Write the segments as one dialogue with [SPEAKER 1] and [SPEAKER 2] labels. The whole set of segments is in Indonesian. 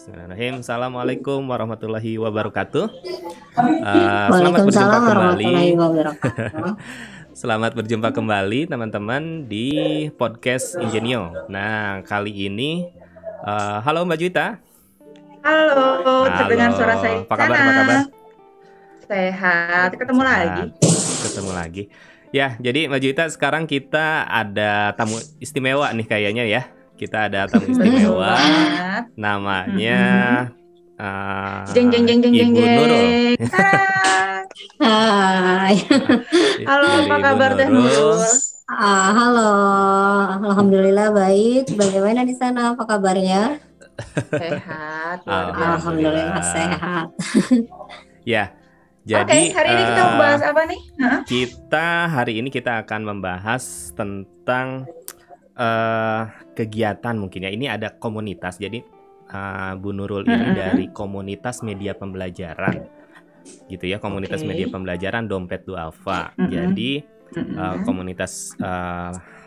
[SPEAKER 1] Bismillahirrahmanirrahim. Assalamualaikum warahmatullahi wabarakatuh. Selamat berjumpa
[SPEAKER 2] Waalaikumsalam
[SPEAKER 1] kembali.
[SPEAKER 2] warahmatullahi wabarakatuh.
[SPEAKER 1] Selamat berjumpa kembali teman-teman di podcast Ingenio. Nah, kali ini halo Mbak Juwita.
[SPEAKER 3] Halo, terdengar suara saya di
[SPEAKER 1] Apa kabar?
[SPEAKER 3] sana. Sehat, ketemu lagi.
[SPEAKER 1] Ketemu lagi. Ya, jadi Mbak Juwita, sekarang kita ada tamu istimewa nih kayaknya ya. Kita ada tamu istimewa. Namanya
[SPEAKER 3] Jeng jeng jeng jeng jeng
[SPEAKER 1] Ibu Nurul.
[SPEAKER 2] Hai.
[SPEAKER 3] Halo, apa kabar Teh Nurul?
[SPEAKER 2] Halo, alhamdulillah baik. Bagaimana di sana? Apa kabarnya?
[SPEAKER 3] Sehat, luar biasa.
[SPEAKER 2] Alhamdulillah sehat.
[SPEAKER 1] Ya, jadi
[SPEAKER 3] hari ini kita mau bahas apa nih?
[SPEAKER 1] Hari ini kita akan membahas tentang kegiatan mungkin ya. Ini ada komunitas. Jadi Bu Nurul ini dari komunitas media pembelajaran, gitu ya. Komunitas media pembelajaran Dompet Duafa. Jadi komunitas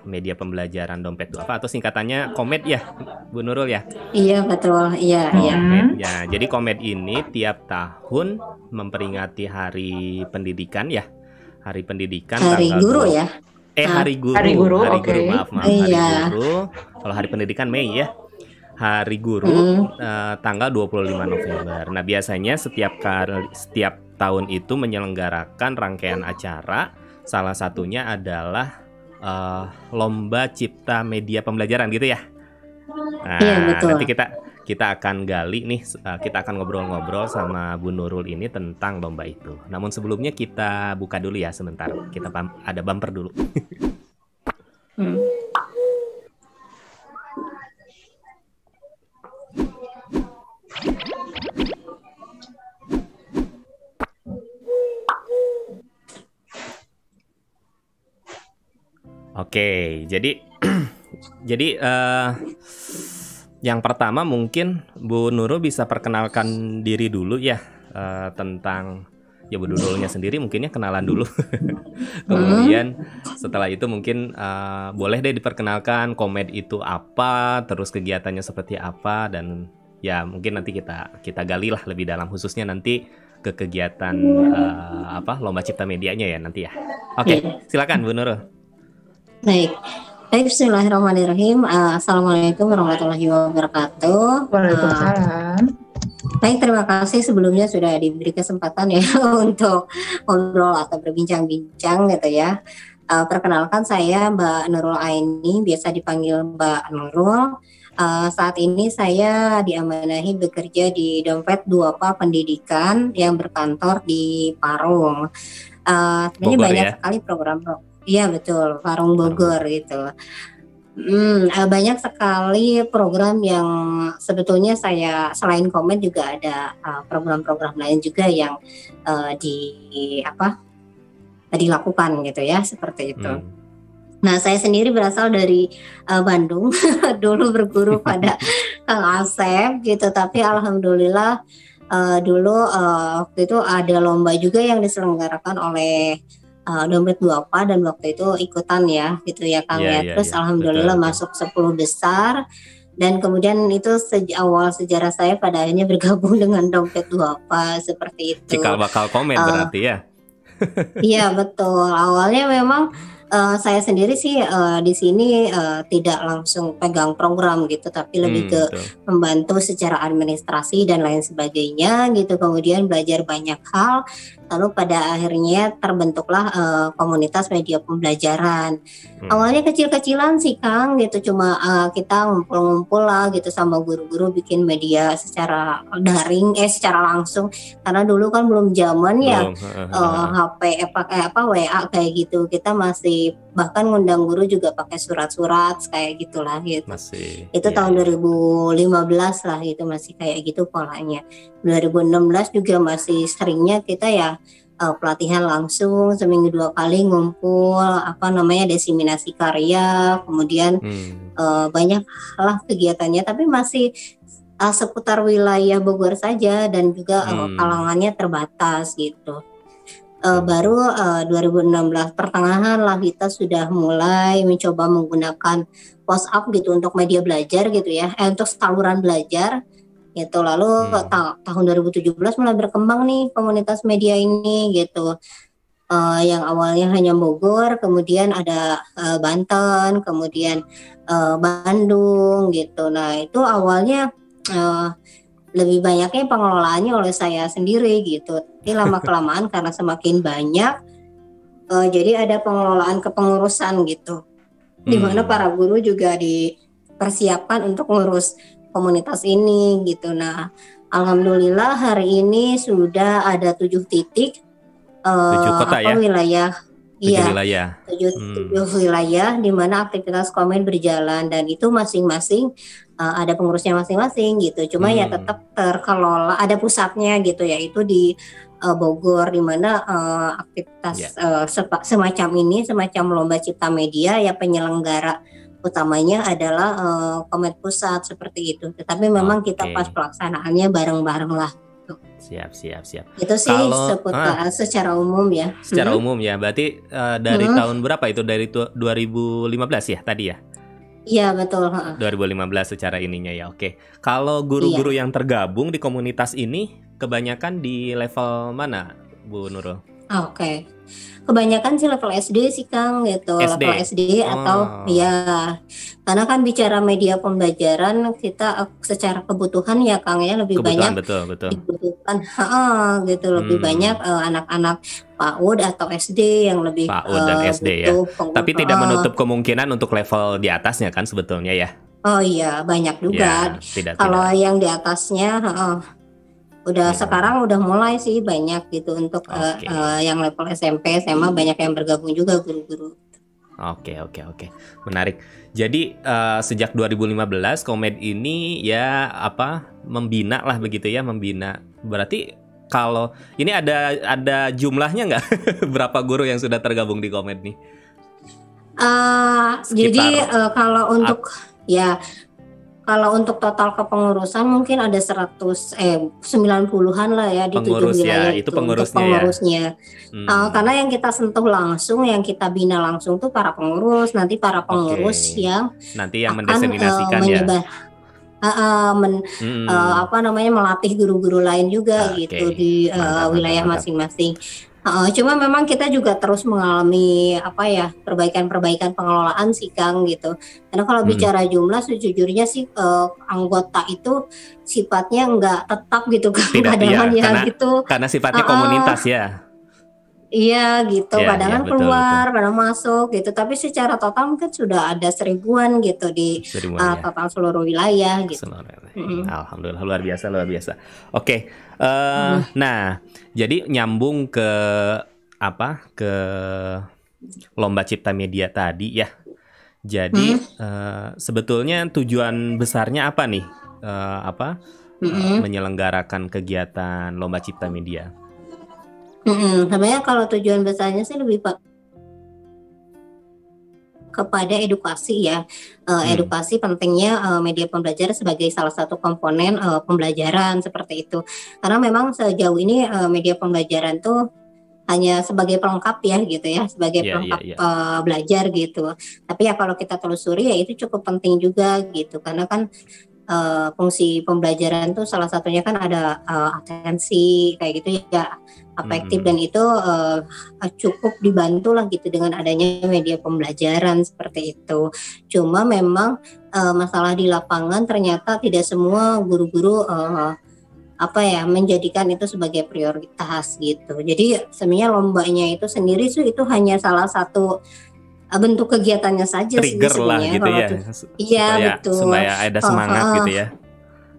[SPEAKER 1] media pembelajaran Dompet Duafa atau singkatannya Komed ya, Bu Nurul ya.
[SPEAKER 2] Iya betul, iya.
[SPEAKER 1] Komed, ya. Jadi Komed ini tiap tahun memperingati Hari Pendidikan ya. Hari Pendidikan
[SPEAKER 2] Hari
[SPEAKER 1] tanggal
[SPEAKER 2] Guru ya.
[SPEAKER 1] Hari Guru.
[SPEAKER 3] Hari Guru,
[SPEAKER 1] Maaf.
[SPEAKER 2] Iya.
[SPEAKER 1] Hari Guru. Kalau Hari Pendidikan Mei ya. Hari Guru tanggal 25 November. Nah, biasanya setiap tahun itu menyelenggarakan rangkaian acara. Salah satunya adalah lomba cipta media pembelajaran gitu ya. Nah,
[SPEAKER 2] Iya, betul.
[SPEAKER 1] nanti kita akan gali nih, kita akan ngobrol-ngobrol sama Bu Nurul ini tentang lomba itu. Namun sebelumnya kita buka dulu ya sebentar. Kita ada bumper dulu. Oke, jadi yang pertama mungkin Bu Nurul bisa perkenalkan diri dulu ya, tentang ya Bu Nurulnya sendiri mungkin ya, kenalan dulu. Kemudian setelah itu mungkin boleh deh diperkenalkan Komed itu apa, terus kegiatannya seperti apa, dan ya mungkin nanti kita gali lah lebih dalam, khususnya nanti ke kegiatan lomba cipta medianya ya nanti ya. Oke, silakan Bu Nurul.
[SPEAKER 2] Baik, bismillahirrahmanirrahim. Assalamualaikum warahmatullahi wabarakatuh.
[SPEAKER 3] Waalaikumsalam.
[SPEAKER 2] Baik, terima kasih sebelumnya sudah diberi kesempatan ya untuk ngobrol atau berbincang-bincang gitu ya. Perkenalkan, saya Mbak Nurul Aini, biasa dipanggil Mbak Nurul. Saat ini saya diamanahi bekerja di Dompet Duafa Pendidikan yang berkantor di Parung. Sebenarnya banyak sekali program. Iya betul, Parung Bogor gitu. Banyak sekali program yang sebetulnya saya selain Komed juga ada program-program lain juga yang dilakukan gitu ya, seperti itu. Nah, saya sendiri berasal dari Bandung, dulu berguru pada Kang Asep gitu, tapi alhamdulillah dulu waktu itu ada lomba juga yang diselenggarakan oleh Dompet Duafa, dan waktu itu ikutan ya gitu ya Kang ya. Terus alhamdulillah betul. Masuk 10 besar, dan kemudian itu awal sejarah saya pada akhirnya bergabung dengan Dompet Duafa seperti itu.
[SPEAKER 1] Cikal bakal Komed berarti ya.
[SPEAKER 2] Iya betul. Awalnya memang saya sendiri sih di sini tidak langsung pegang program gitu, tapi lebih ke membantu secara administrasi dan lain sebagainya gitu. Kemudian belajar banyak hal, lalu pada akhirnya terbentuklah komunitas media pembelajaran. Awalnya kecil-kecilan sih Kang gitu, cuma kita ngumpul-ngumpul lah gitu sama guru-guru bikin media secara daring, secara langsung, karena dulu kan belum zaman ya HP pakai WA kayak gitu. Kita masih bahkan ngundang guru juga pakai surat-surat kayak gitulah gitu. Itu tahun 2015 lah gitu, masih kayak gitu polanya. 2016 juga masih seringnya kita ya pelatihan langsung, seminggu 2 kali ngumpul, diseminasi karya, kemudian banyak lah kegiatannya, tapi masih seputar wilayah Bogor saja, dan juga kalangannya terbatas gitu. Baru 2016 pertengahan lah kita sudah mulai mencoba menggunakan WhatsApp gitu untuk media belajar gitu ya, untuk saluran belajar. gitu. Lalu tahun 2017 mulai berkembang nih komunitas media ini gitu. Yang awalnya hanya Bogor, kemudian ada Banten, kemudian Bandung gitu. Nah itu awalnya lebih banyaknya pengelolaannya oleh saya sendiri gitu. Tapi lama kelamaan karena semakin banyak, jadi ada pengelolaan kepengurusan gitu. Di mana para guru juga dipersiapkan untuk ngurus komunitas ini gitu. Nah, alhamdulillah hari ini sudah ada 7 titik
[SPEAKER 1] 7 kota ya?
[SPEAKER 2] Wilayah.
[SPEAKER 1] 7 wilayah.
[SPEAKER 2] 7 wilayah di mana aktivitas Komed berjalan, dan itu masing-masing ada pengurusnya masing-masing gitu. Cuma ya tetap terkelola, ada pusatnya gitu, yaitu di Bogor, di mana aktivitas semacam ini, semacam lomba cipta media ya penyelenggara utamanya adalah Komed Pusat seperti itu. Tetapi memang kita pas pelaksanaannya bareng-bareng lah.
[SPEAKER 1] Siap.
[SPEAKER 2] Itu sih secara umum ya.
[SPEAKER 1] Secara umum ya, berarti dari tahun berapa itu? Dari 2015 ya tadi ya?
[SPEAKER 2] Iya betul.
[SPEAKER 1] 2015 secara ininya ya, oke. Kalau guru-guru yang tergabung di komunitas ini kebanyakan di level mana, Bu Nurul?
[SPEAKER 2] Oke. Kebanyakan sih level SD sih Kang gitu,
[SPEAKER 1] SD?
[SPEAKER 2] Level SD atau ya, karena kan bicara media pembelajaran kita secara kebutuhan ya Kang ya, lebih banyak
[SPEAKER 1] betul.
[SPEAKER 2] dibutuhkan gitu, lebih banyak anak-anak PAUD atau SD yang lebih
[SPEAKER 1] PAUD dan SD ya. Tapi tidak menutup kemungkinan untuk level di atasnya kan sebetulnya ya.
[SPEAKER 2] Oh iya, banyak juga.
[SPEAKER 1] Ya,
[SPEAKER 2] kalau yang di atasnya udah sekarang udah mulai sih banyak gitu untuk yang level SMP, SMA banyak yang bergabung juga guru-guru.
[SPEAKER 1] Oke. Menarik. Jadi sejak 2015 Komed ini ya membina lah begitu ya, membina. Berarti kalau ini ada jumlahnya nggak? Berapa guru yang sudah tergabung di Komed nih?
[SPEAKER 2] Jadi kalau untuk kalau untuk total kepengurusan mungkin ada 90-an lah ya di 7 wilayah
[SPEAKER 1] itu
[SPEAKER 2] untuk
[SPEAKER 1] pengurusnya.
[SPEAKER 2] Karena yang kita sentuh langsung, yang kita bina langsung tuh para pengurus, nanti para pengurus yang
[SPEAKER 1] mendeseminasikan
[SPEAKER 2] melatih guru-guru lain juga gitu di wilayah masing-masing. Cuma memang kita juga terus mengalami perbaikan pengelolaan sih Kang gitu. Karena kalau bicara jumlah sejujurnya sih anggota itu sifatnya nggak tetap gitu kan.
[SPEAKER 1] Karena sifatnya komunitas ya.
[SPEAKER 2] Iya gitu, kadang keluar, kadang masuk gitu. Tapi secara total mungkin sudah ada 1000-an gitu di total seluruh wilayah gitu.
[SPEAKER 1] Alhamdulillah, luar biasa. Oke, nah jadi nyambung ke lomba cipta media tadi ya. Jadi sebetulnya tujuan besarnya apa nih? Menyelenggarakan kegiatan lomba cipta media.
[SPEAKER 2] Sebenarnya kalau tujuan besarnya sih lebih kepada edukasi ya, edukasi pentingnya media pembelajaran sebagai salah satu komponen pembelajaran seperti itu. Karena memang sejauh ini media pembelajaran tuh hanya sebagai pelengkap ya gitu ya, sebagai pelengkap belajar gitu. Tapi ya kalau kita telusuri ya itu cukup penting juga gitu, karena kan fungsi pembelajaran tuh salah satunya kan ada atensi kayak gitu ya, afektif, dan itu cukup dibantu lah gitu dengan adanya media pembelajaran seperti itu. Cuma memang masalah di lapangan ternyata tidak semua guru-guru menjadikan itu sebagai prioritas gitu. Jadi sebenarnya lombanya itu sendiri itu hanya salah satu bentuk kegiatannya saja sih sebenarnya.
[SPEAKER 1] Gitu ya.
[SPEAKER 2] Iya betul.
[SPEAKER 1] Supaya ada semangat gitu ya.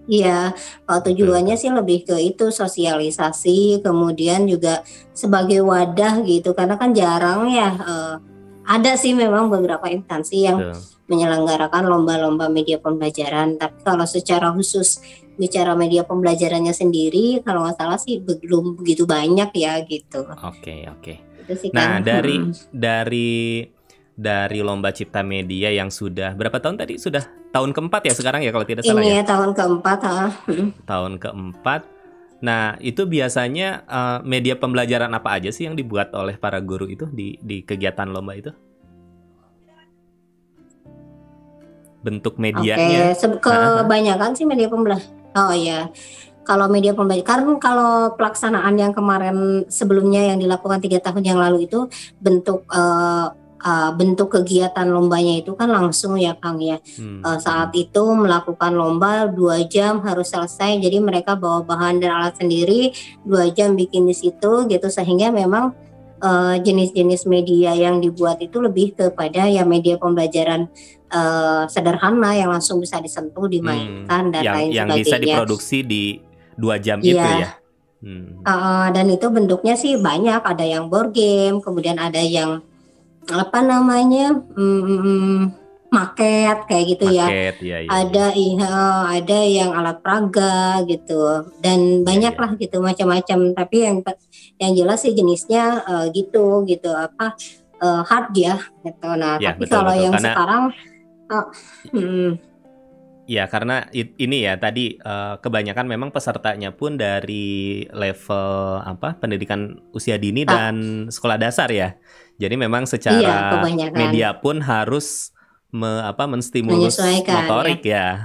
[SPEAKER 2] Iya, kalau tujuannya sih lebih ke itu sosialisasi, kemudian juga sebagai wadah gitu. Karena kan jarang ya ada sih memang beberapa instansi yang menyelenggarakan lomba-lomba media pembelajaran. Tapi kalau secara khusus bicara media pembelajarannya sendiri, kalau nggak salah sih belum begitu banyak ya gitu.
[SPEAKER 1] Oke.
[SPEAKER 2] Itu sih
[SPEAKER 1] Nah
[SPEAKER 2] kan.
[SPEAKER 1] dari lomba cipta media yang sudah berapa tahun tadi? Sudah tahun keempat ya sekarang ya kalau tidak salah ya?
[SPEAKER 2] Ini tahun keempat.
[SPEAKER 1] Tahun keempat. Nah itu biasanya media pembelajaran apa aja sih yang dibuat oleh para guru itu di kegiatan lomba itu? Bentuk medianya?
[SPEAKER 2] Kebanyakan sih media Oh ya, kalau media pembelajaran, kalau pelaksanaan yang kemarin sebelumnya yang dilakukan 3 tahun yang lalu itu bentuk kegiatan lombanya itu kan langsung ya Kang ya. Saat itu melakukan lomba 2 jam harus selesai, jadi mereka bawa bahan dan alat sendiri, 2 jam bikin di situ gitu, sehingga memang jenis-jenis media yang dibuat itu lebih kepada ya media pembelajaran sederhana yang langsung bisa disentuh, dimainkan dan lain
[SPEAKER 1] yang
[SPEAKER 2] sebagainya.
[SPEAKER 1] bisa diproduksi di 2 jam itu ya.
[SPEAKER 2] Dan itu bentuknya sih banyak, ada yang board game, kemudian ada yang apa namanya maket kayak gitu ya. Ada yang alat peraga gitu, dan banyak lah gitu macam-macam. Tapi yang jelas sih jenisnya gitu apa hard ya gitu. Nah ya, tapi kalau yang karena, sekarang
[SPEAKER 1] ya karena ini ya tadi kebanyakan memang pesertanya pun dari level pendidikan usia dini dan sekolah dasar ya. Jadi memang secara media pun harus menstimulus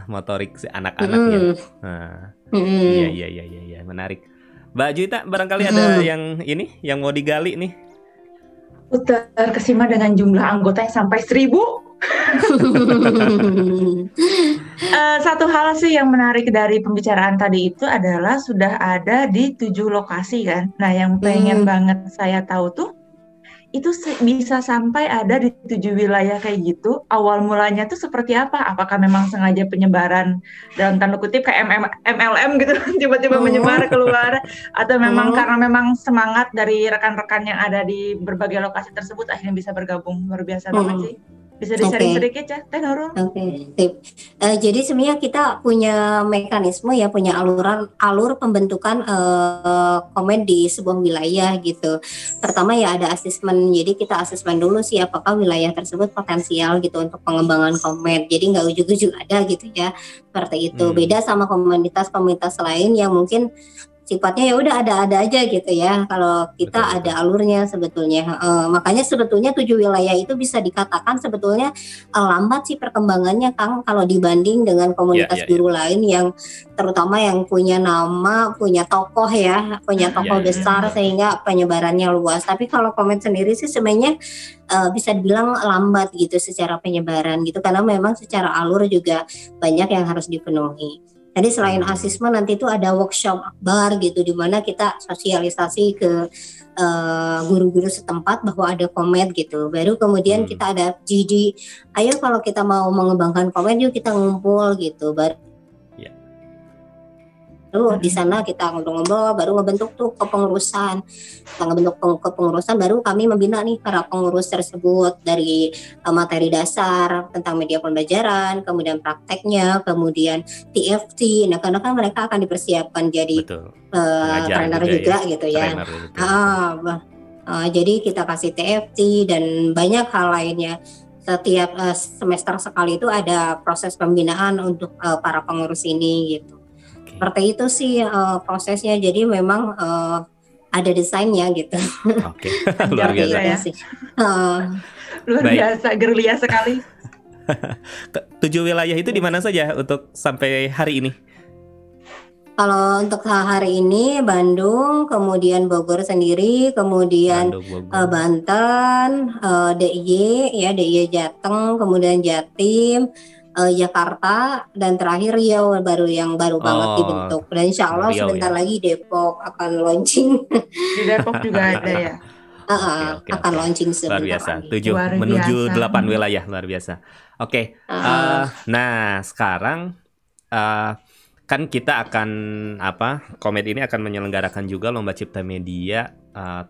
[SPEAKER 1] motorik si anak-anaknya. Iya, menarik. Mbak Juwita, barangkali ada yang mau digali nih.
[SPEAKER 3] Terkesima dengan jumlah anggota yang sampai 1.000. Satu hal sih yang menarik dari pembicaraan tadi itu adalah sudah ada di 7 lokasi kan. Nah yang pengen banget saya tahu tuh, itu bisa sampai ada di 7 wilayah kayak gitu. Awal mulanya tuh seperti apa? Apakah memang sengaja penyebaran dalam tanda kutip kayak MLM gitu tiba-tiba menyebar keluar, atau memang karena memang semangat dari rekan-rekan yang ada di berbagai lokasi tersebut akhirnya bisa bergabung? Luar biasa banget sih. Bisa di-sharing sedikit ya, Teh Nurul?
[SPEAKER 2] Oke. Jadi sebenarnya kita punya mekanisme ya, punya alur pembentukan komen di sebuah wilayah gitu. Pertama ya ada asesmen, jadi kita asesmen dulu sih apakah wilayah tersebut potensial gitu untuk pengembangan komen. Jadi nggak ujuk-ujuk ada gitu ya, seperti itu. Beda sama komunitas-komunitas lain yang mungkin sifatnya ya udah ada-ada aja gitu ya. Kalau kita ada alurnya sebetulnya. Makanya sebetulnya 7 wilayah itu bisa dikatakan sebetulnya lambat sih perkembangannya Kang, kalau dibanding dengan komunitas guru lain yang terutama yang punya nama, punya tokoh ya, punya tokoh besar sehingga penyebarannya luas. Tapi kalau komen sendiri sih sebenarnya bisa dibilang lambat gitu secara penyebaran gitu, karena memang secara alur juga banyak yang harus dipenuhi. Jadi selain asesmen nanti itu ada workshop akbar gitu, di mana kita sosialisasi ke guru-guru setempat bahwa ada komet gitu. Baru kemudian kita ada GD, ayo kalau kita mau mengembangkan komet yuk kita ngumpul gitu. Baru di sana kita ngobrol-ngobrol, baru ngebentuk tuh kepengurusan. Kita ngebentuk kepengurusan, baru kami membina nih para pengurus tersebut dari materi dasar tentang media pembelajaran, kemudian prakteknya, kemudian TFT. Nah, karena kan mereka akan dipersiapkan jadi trainer juga gitu ya. Jadi kita kasih TFT dan banyak hal lainnya. Setiap semester sekali itu ada proses pembinaan untuk para pengurus ini gitu. Seperti itu sih prosesnya. Jadi memang ada desainnya gitu.
[SPEAKER 1] Luar biasa
[SPEAKER 3] ya. Luar biasa, gerilya sekali.
[SPEAKER 2] 7
[SPEAKER 1] wilayah itu di mana saja untuk sampai hari ini?
[SPEAKER 2] Kalau untuk hari ini Bandung, kemudian Bogor sendiri, kemudian Banten, DIY Jateng, kemudian Jatim, Jakarta, dan terakhir Riau yang baru banget dibentuk. Dan insya Allah sebentar lagi Depok akan launching.
[SPEAKER 3] Di Depok juga ada ya.
[SPEAKER 2] Akan launching sebentar.
[SPEAKER 1] Luar biasa. 7 menuju 8 wilayah, luar biasa. Oke. Nah sekarang kan kita akan Komet ini akan menyelenggarakan juga Lomba Cipta Media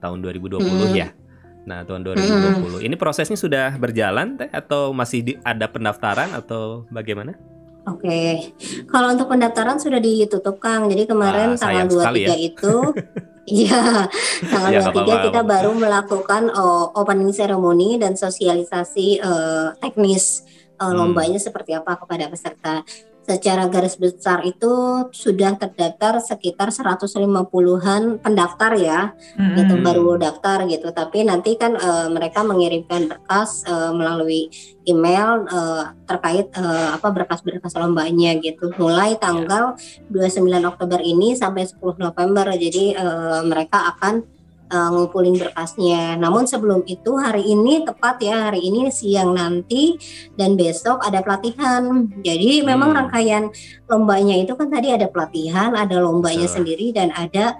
[SPEAKER 1] tahun 2020 ya. Nah, tahun 2020. Ini prosesnya sudah berjalan Teh, atau masih ada pendaftaran atau bagaimana?
[SPEAKER 2] Oke. Kalau untuk pendaftaran sudah ditutup Kang. Jadi kemarin tanggal 23 ya. Itu tanggal 23 kita baru melakukan opening ceremony dan sosialisasi teknis lombanya seperti apa kepada peserta. secara garis besar itu sudah terdaftar sekitar 150-an pendaftar ya, gitu baru daftar gitu. Tapi nanti kan mereka mengirimkan berkas melalui email terkait berkas-berkas lombanya gitu. Mulai tanggal 29 Oktober ini sampai 10 November. Jadi mereka akan ngumpulin berkasnya. Namun sebelum itu hari ini siang nanti dan besok ada pelatihan. Jadi memang rangkaian lombanya itu kan tadi ada pelatihan, ada lombanya sendiri dan ada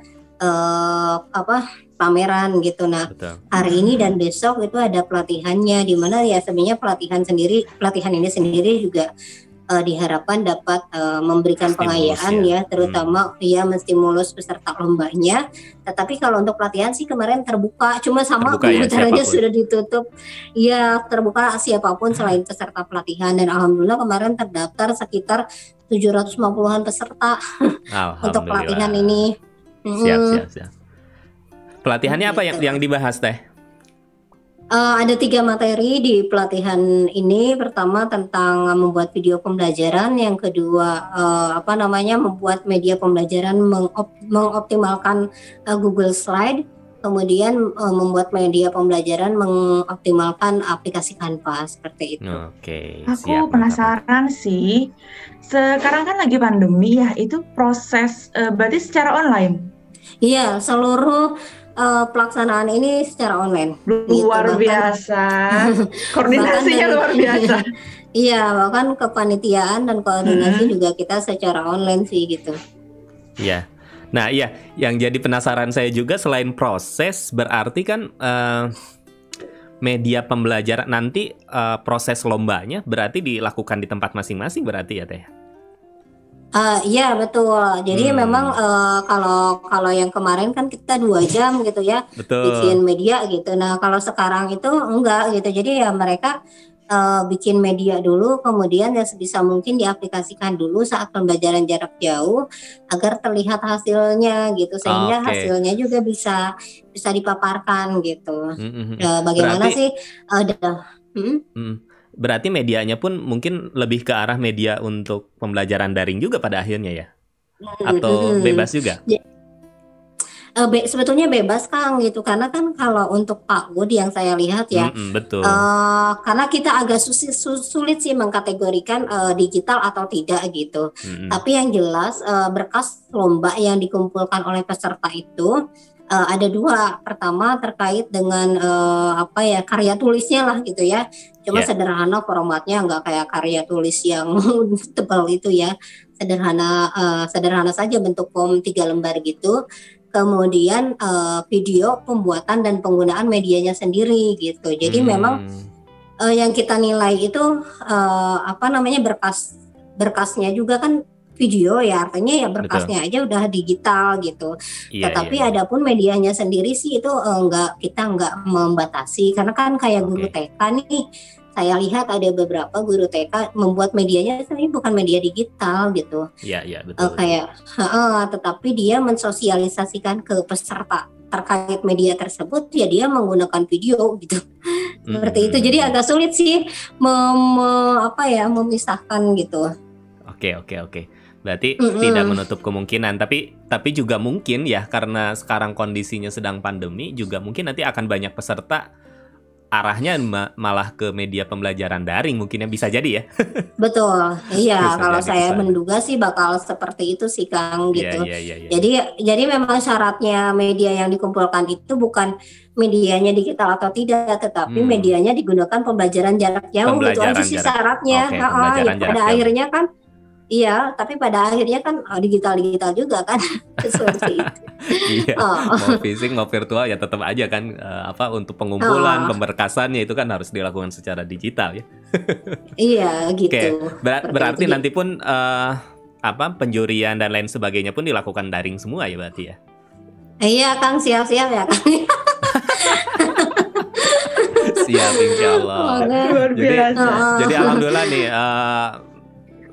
[SPEAKER 2] pameran gitu. Nah, hari ini dan besok itu ada pelatihannya, di mana ya sebenarnya pelatihan ini sendiri juga diharapkan dapat memberikan pengayaan ya, terutama menstimulus peserta lombanya. Tetapi kalau untuk pelatihan sih kemarin terbuka, cuma sama pendaftarannya sudah ditutup. Ya, terbuka siapapun selain peserta pelatihan, dan alhamdulillah kemarin terdaftar sekitar 750-an peserta untuk pelatihan ini.
[SPEAKER 1] Siap. Pelatihannya apa yang dibahas Teh?
[SPEAKER 2] Ada 3 materi di pelatihan ini. Pertama tentang membuat video pembelajaran, yang kedua membuat media pembelajaran, mengoptimalkan Google Slide, kemudian membuat media pembelajaran mengoptimalkan aplikasi Canva, seperti itu.
[SPEAKER 1] Oke.
[SPEAKER 3] Aku penasaran sih, sekarang kan lagi pandemi ya, itu proses berarti secara online?
[SPEAKER 2] Iya, seluruh pelaksanaan ini secara online.
[SPEAKER 3] Luar biasa. Koordinasinya luar biasa.
[SPEAKER 2] Iya, bahkan kepanitiaan dan koordinasi juga kita secara online sih gitu.
[SPEAKER 1] Iya. Nah, iya, yang jadi penasaran saya juga selain proses, berarti kan media pembelajaran nanti proses lombanya berarti dilakukan di tempat masing-masing berarti ya Teh?
[SPEAKER 2] Iya betul. Jadi memang kalau yang kemarin kan kita 2 jam gitu ya, bikin media gitu. Nah kalau sekarang itu enggak gitu. Jadi ya mereka bikin media dulu, kemudian ya sebisa mungkin diaplikasikan dulu saat pembelajaran jarak jauh agar terlihat hasilnya gitu, sehingga hasilnya juga bisa dipaparkan gitu. Bagaimana sih?
[SPEAKER 1] Berarti medianya pun mungkin lebih ke arah media untuk pembelajaran daring juga pada akhirnya ya? Atau bebas juga?
[SPEAKER 2] Sebetulnya bebas Kang gitu, karena kan kalau untuk PAUD yang saya lihat ya,
[SPEAKER 1] betul.
[SPEAKER 2] Karena kita agak sulit sih mengkategorikan digital atau tidak gitu. Tapi yang jelas berkas lomba yang dikumpulkan oleh peserta itu ada 2. Pertama terkait dengan karya tulisnya lah gitu ya. Cuma sederhana, formatnya nggak kayak karya tulis yang tebal itu ya. Sederhana saja, bentuk form 3 lembar gitu. Kemudian video pembuatan dan penggunaan medianya sendiri gitu. Jadi memang yang kita nilai itu berkasnya juga kan video ya, artinya ya berkasnya aja udah digital gitu. Tetapi adapun medianya sendiri sih itu kita nggak membatasi, karena kan kayak guru TK nih, saya lihat ada beberapa guru TK membuat medianya ini bukan media digital gitu.
[SPEAKER 1] Iya betul.
[SPEAKER 2] Tetapi dia mensosialisasikan ke peserta terkait media tersebut, ya dia menggunakan video gitu. Seperti itu. Jadi agak sulit sih memisahkan gitu.
[SPEAKER 1] Oke. Berarti tidak menutup kemungkinan, tapi juga mungkin ya, karena sekarang kondisinya sedang pandemi, juga mungkin nanti akan banyak peserta arahnya malah ke media pembelajaran daring, mungkin yang bisa jadi ya.
[SPEAKER 2] Betul, iya. Kalau saya menduga sih bakal seperti itu sih Kang gitu. Jadi memang syaratnya media yang dikumpulkan itu bukan medianya digital atau tidak, tetapi medianya digunakan pembelajaran jarak jauh, itu aja sih syaratnya. Pada akhirnya kan. Iya, tapi pada akhirnya kan digital juga kan, seperti itu.
[SPEAKER 1] Iya, mau fisik mau virtual ya tetap aja kan untuk pengumpulan pemberkasannya itu kan harus dilakukan secara digital ya.
[SPEAKER 2] Iya gitu.
[SPEAKER 1] Berarti nanti pun penjurian dan lain sebagainya pun dilakukan daring semua ya berarti ya.
[SPEAKER 2] Iya Kang, siap-siap ya Kang.
[SPEAKER 1] Siap, insyaallah. Jadi alhamdulillah nih.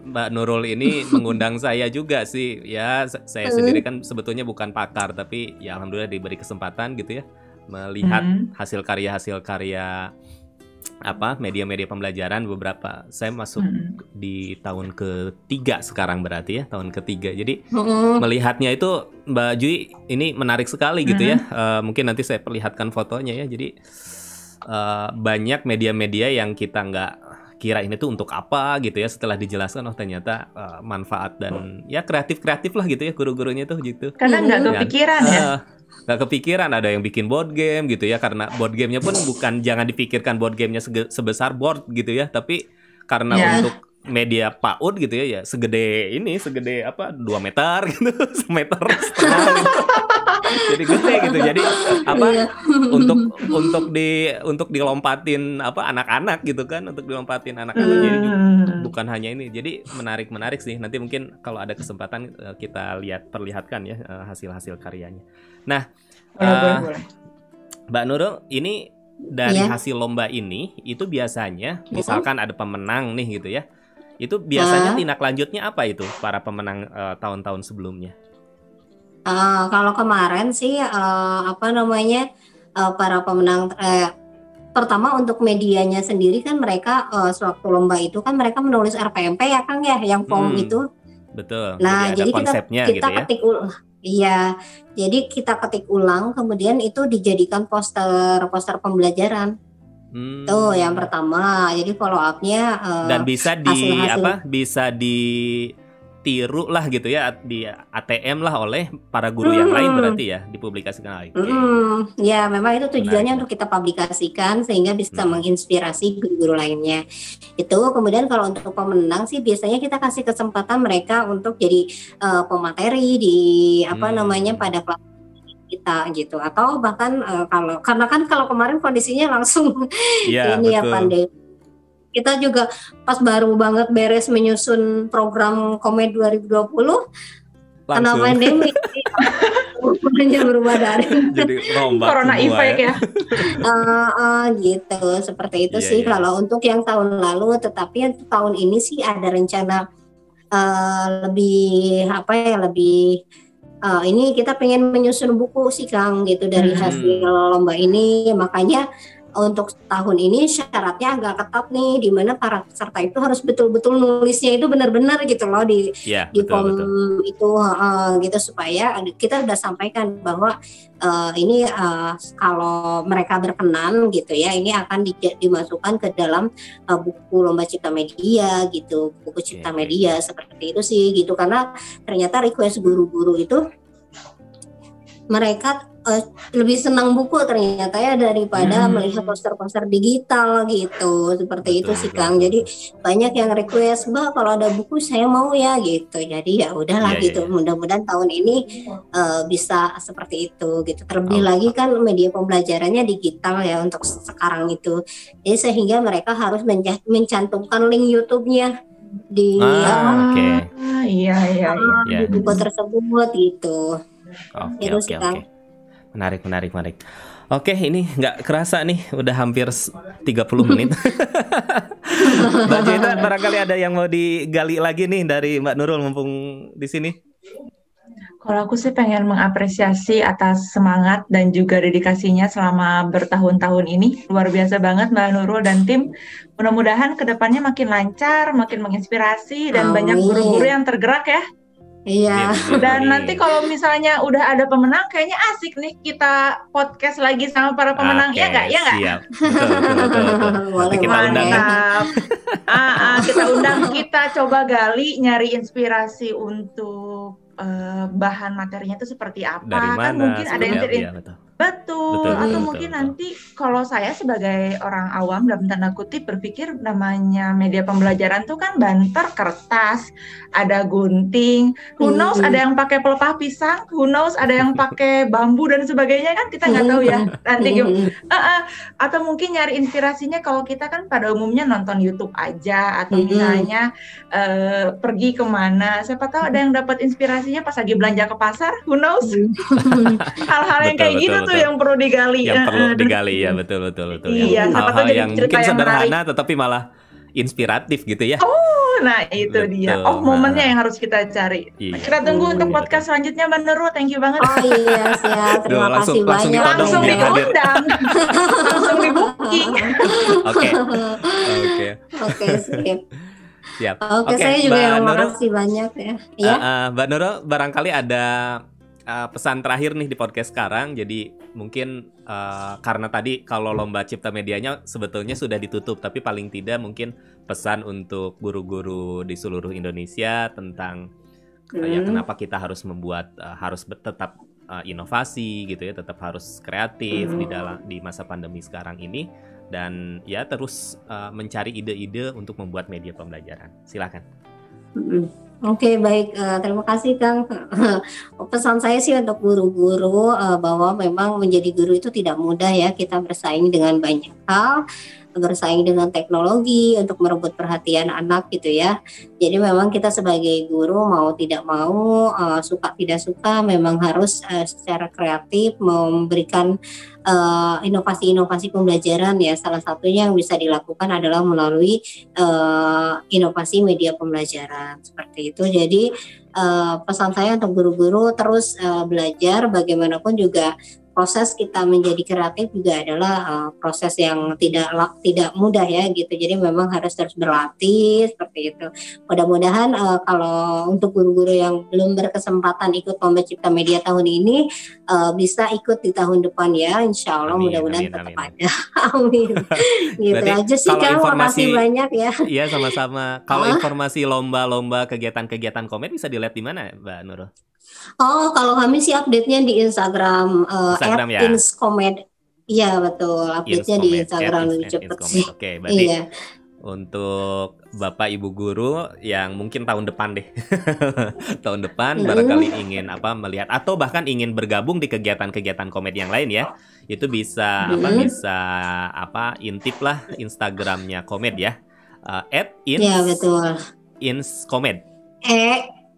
[SPEAKER 1] Mbak Nurul ini mengundang saya juga sih ya. Saya sendiri kan sebetulnya bukan pakar, tapi ya alhamdulillah diberi kesempatan gitu ya, melihat hasil karya media-media pembelajaran beberapa. Saya masuk di tahun ketiga sekarang berarti ya, tahun ketiga. Jadi melihatnya itu Mbak Jui ini menarik sekali gitu ya. Mungkin nanti saya perlihatkan fotonya ya. Jadi banyak media-media yang kita nggak kira ini tuh untuk apa gitu ya. Setelah dijelaskan, ternyata manfaat dan ya kreatif lah gitu ya guru-gurunya tuh gitu.
[SPEAKER 3] Karena nggak kepikiran ya.
[SPEAKER 1] Nggak kepikiran ada yang bikin board game gitu ya, karena board gamenya pun bukan, jangan dipikirkan board gamenya sebesar board gitu ya, tapi karena untuk media PAUD gitu ya segede 2 meter gitu, 1,5 meter gitu. Jadi gede gitu, jadi untuk dilompatin anak-anak gitu kan, untuk dilompatin anak-anak. Jadi bukan hanya ini, jadi menarik sih. Nanti mungkin kalau ada kesempatan kita perlihatkan ya hasil-hasil karyanya. Nah,
[SPEAKER 3] boleh.
[SPEAKER 1] Mbak Nurul, ini dari hasil lomba ini itu biasanya misalkan ada pemenang nih gitu ya, itu biasanya tindak lanjutnya apa itu para pemenang tahun-tahun sebelumnya?
[SPEAKER 2] Kalau kemarin sih para pemenang pertama untuk medianya sendiri kan mereka sewaktu lomba itu kan mereka menulis RPMP ya Kang ya, yang form itu.
[SPEAKER 1] Betul.
[SPEAKER 2] Nah, jadi
[SPEAKER 1] konsepnya
[SPEAKER 2] kita
[SPEAKER 1] gitu ya.
[SPEAKER 2] ketik ulang. Iya, jadi kita ketik ulang, kemudian itu dijadikan poster pembelajaran. Tuh yang pertama. Jadi follow up-nya
[SPEAKER 1] dan bisa bisa ditiru lah gitu ya, di ATM lah oleh para guru yang lain berarti ya, dipublikasikan lagi.
[SPEAKER 2] Ya, memang itu tujuannya untuk kita publikasikan sehingga bisa menginspirasi guru-guru lainnya. Itu kemudian kalau untuk pemenang sih biasanya kita kasih kesempatan mereka untuk jadi pemateri di pada kelas kita gitu, atau bahkan kalau kemarin kondisinya langsung pandemi. Kita juga pas baru banget beres menyusun program Komed 2020 karena pandemi hanya berubah daring.
[SPEAKER 1] Jadi
[SPEAKER 3] Corona effect ya.
[SPEAKER 2] Gitu, seperti itu sih. Kalau untuk yang tahun lalu, tetapi untuk tahun ini sih ada rencana ini kita pengen menyusun buku sih Kang gitu dari hasil lomba ini. Makanya untuk tahun ini syaratnya agak ketat nih, di mana para peserta itu harus betul-betul nulisnya itu benar-benar gitu loh di form itu gitu, supaya kita sudah sampaikan bahwa ini kalau mereka berkenan gitu ya, ini akan dimasukkan ke dalam buku lomba cipta media gitu, buku cipta media seperti itu sih gitu. Karena ternyata request guru-guru itu mereka lebih senang buku ternyata ya daripada melihat poster-poster digital gitu, seperti itu sih Kang. Jadi banyak yang request, Mbak kalau ada buku saya mau ya gitu. Jadi ya udahlah gitu. Mudah-mudahan tahun ini bisa seperti itu gitu. Terlebih lagi kan media pembelajarannya digital ya untuk sekarang itu. Jadi sehingga mereka harus mencantumkan link YouTube-nya di buku tersebut gitu.
[SPEAKER 1] Oke. Menarik. Oke, ini nggak kerasa nih, udah hampir 30 menit. Mbak Jeta, barangkali ada yang mau digali lagi nih dari Mbak Nurul mumpung di sini.
[SPEAKER 3] Kalau aku sih pengen mengapresiasi atas semangat dan juga dedikasinya selama bertahun-tahun ini. Luar biasa banget Mbak Nurul dan tim. Mudah-mudahan kedepannya makin lancar, makin menginspirasi, dan banyak guru-guru yang tergerak ya.
[SPEAKER 2] Iya.
[SPEAKER 3] Dan nanti kalau misalnya udah ada pemenang, kayaknya asik nih kita podcast lagi sama para pemenang. Iya nggak? Iya nggak?
[SPEAKER 1] Siap. Betul. Kita undang.
[SPEAKER 3] Kita undang, kita coba gali, nyari inspirasi untuk bahan materinya itu seperti apa.
[SPEAKER 1] Dari mana?
[SPEAKER 3] Kan mungkin ada yang betul. Atau mungkin
[SPEAKER 1] betul.
[SPEAKER 3] Nanti kalau saya sebagai orang awam dalam tanda kutip berpikir namanya media pembelajaran tuh kan banter, kertas, ada gunting, who knows ada yang pakai pelepah pisang, who knows ada yang pakai bambu dan sebagainya, kan kita nggak tahu ya nanti atau mungkin nyari inspirasinya kalau kita kan pada umumnya nonton YouTube aja, atau misalnya pergi kemana, siapa tahu ada yang dapat inspirasinya pas lagi belanja ke pasar, who knows. Hal-hal yang kayak gitu tuh yang perlu digali.
[SPEAKER 1] Yang perlu digali ya, betul.
[SPEAKER 3] Iya,
[SPEAKER 1] hal-hal yang mungkin sederhana tetapi malah inspiratif gitu ya.
[SPEAKER 3] Nah itu dia. Momennya yang harus kita cari. Kita tunggu untuk podcast selanjutnya Mbak Nurul. Thank you banget.
[SPEAKER 2] Iya siap. Terima kasih banyak.
[SPEAKER 3] Langsung diundang. Langsung dibuka.
[SPEAKER 1] Oke. Oke.
[SPEAKER 2] Oke, sip.
[SPEAKER 1] Siap.
[SPEAKER 2] Oke,
[SPEAKER 1] Oke,
[SPEAKER 2] saya juga
[SPEAKER 1] Mbak
[SPEAKER 2] yang
[SPEAKER 1] Nurul.
[SPEAKER 2] makasih banyak ya. Ya.
[SPEAKER 1] Mbak Nurul, barangkali ada pesan terakhir nih di podcast sekarang. Jadi mungkin karena tadi kalau lomba cipta medianya sebetulnya sudah ditutup, tapi paling tidak mungkin pesan untuk guru-guru di seluruh Indonesia tentang ya kenapa kita harus membuat harus tetap inovasi gitu ya, tetap harus kreatif di masa pandemi sekarang ini, dan ya terus mencari ide-ide untuk membuat media pembelajaran. Silakan.
[SPEAKER 2] Oke, baik. Terima kasih, Kang. Pesan saya sih untuk guru-guru bahwa memang menjadi guru itu tidak mudah ya. Kita bersaing dengan banyak hal, bersaing dengan teknologi untuk merebut perhatian anak gitu ya. Jadi memang kita sebagai guru mau tidak mau, suka tidak suka, memang harus secara kreatif memberikan inovasi-inovasi pembelajaran ya. Salah satunya yang bisa dilakukan adalah melalui inovasi media pembelajaran seperti itu. Jadi pesan saya untuk guru-guru terus belajar, bagaimanapun juga proses kita menjadi kreatif juga adalah proses yang tidak mudah ya gitu. Jadi memang harus terus berlatih seperti itu. Mudah-mudahan kalau untuk guru-guru yang belum berkesempatan ikut lomba cipta media tahun ini bisa ikut di tahun depan ya. Insya Allah mudah-mudahan tetap ada. Amin. Gitu aja sih, Kang. Makasih banyak ya.
[SPEAKER 1] Iya, sama-sama. Kalau informasi lomba-lomba kegiatan-kegiatan Komed bisa dilihat di mana, Mbak Nurul?
[SPEAKER 2] Oh, kalau kami sih update-nya di Instagram
[SPEAKER 1] ya?
[SPEAKER 2] @inskomed. Iya, betul. Update-nya di Instagram lebih cepat sih.
[SPEAKER 1] Oke, berarti
[SPEAKER 2] iya.
[SPEAKER 1] Untuk Bapak Ibu guru yang mungkin tahun depan deh. Tahun depan barangkali ingin melihat atau bahkan ingin bergabung di kegiatan-kegiatan Komed yang lain ya. Itu bisa intip lah Instagramnya Komed ya.
[SPEAKER 2] Iya, betul.
[SPEAKER 1] @inskomed.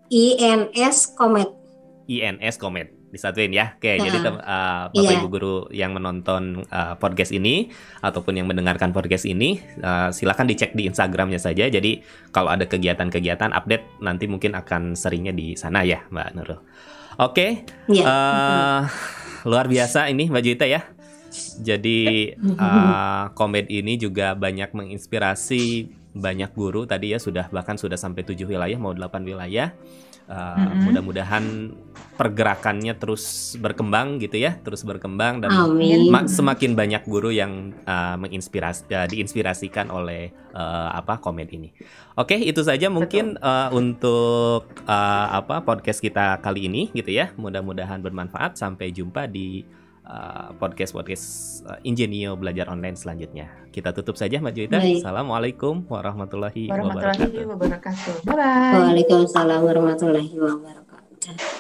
[SPEAKER 2] INS Komed.
[SPEAKER 1] INS Komed disatuin ya. Oke, jadi Bapak Ibu guru yang menonton podcast ini ataupun yang mendengarkan podcast ini, silakan dicek di Instagramnya saja. Jadi kalau ada kegiatan-kegiatan update nanti mungkin akan seringnya di sana ya, Mbak Nurul. Oke, luar biasa ini Mbak Juwita ya. Jadi Komed ini juga banyak menginspirasi banyak guru tadi ya, bahkan sudah sampai 7 wilayah, mau 8 wilayah. Mudah-mudahan pergerakannya terus berkembang gitu ya, terus berkembang dan semakin banyak guru yang diinspirasikan oleh Komed ini. Oke, itu saja mungkin untuk podcast kita kali ini gitu ya. Mudah-mudahan bermanfaat. Sampai jumpa di podcast Ingenio Belajar Online selanjutnya. Kita tutup saja, Mbak Juwita. Assalamualaikum warahmatullahi wabarakatuh.
[SPEAKER 3] Bye-bye.
[SPEAKER 2] Waalaikumsalam warahmatullahi wabarakatuh.